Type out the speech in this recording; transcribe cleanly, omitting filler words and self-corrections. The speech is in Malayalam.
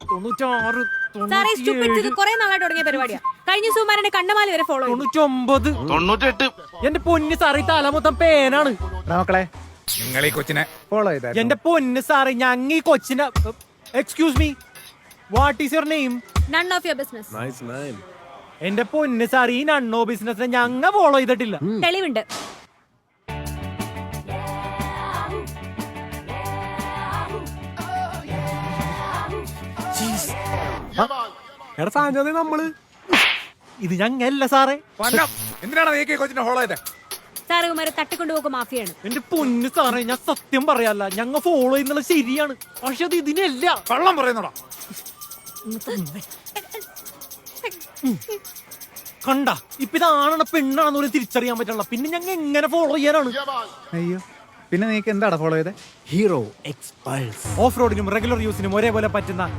96, സാറേ 97, stupid ഇത് കുറെ നാളായിട്ട് തുടങ്ങിയ പരിപാടിയാ. കഴിഞ്ഞ സുമാരനെ കണ്ണമാലി വരെ ഫോളോ ചെയ്തു. 99. 98. എന്റെ പൊന്ന് സാറേ, ഈ തല മൊത്തം പേനാണ്. മക്കളെ നിങ്ങൾ ഈ കൊച്ചിനെ ഫോളോ ചെയ്ത എന്റെ പൊന്ന് സാറേ, ഞങ്ങ ഈ കൊച്ചിനെ. Excuse me, what is your name? None of your business. എന്റെ പൊന്ന് സാർ, ഈ നണ്ണോ ബിസിനസിനെ ഞങ്ങ ഫോളോ ചെയ്തിട്ടില്ല. തെളിവുണ്ട്. എടാ സാഞ്ചാതെ നമ്മള് ഇത് ഞങ്ങല്ല സാറേ. എന്തിനാണ് നീ ഈ കൊച്ചിനെ ഫോളോ ചെയ്തേ? സാറേ ഉമാരെ തട്ടിക്കൊണ്ടുപോക്ക് മാഫിയാണ്. എന്റെ പൊന്ന് സാറേ, ഞാൻ സത്യം പറയാല്ല, ഞങ്ങ ഫോളോ ചെയ്യുന്നത് ശരിയാണ്, പക്ഷെ അത് ഇതിനല്ല. കള്ളം പറയുന്നോടാ. കണ്ട, ഇപ്പൊ ഇതാണോ പെണ്ണാണെന്ന് പോലും തിരിച്ചറിയാൻ പറ്റില്ല. പിന്നെ ഞങ്ങൾ എങ്ങനെ ഫോളോ ചെയ്യാനാണ്? അയ്യോ, പിന്നെ നീക്ക് എന്താടാ ഫോളോ ചെയ്തേ? ഹീറോ എക്സ് പൾസ് ഓഫ് റോഡിനും റെഗുലർ യൂസിനും ഒരേപോലെ പറ്റുന്ന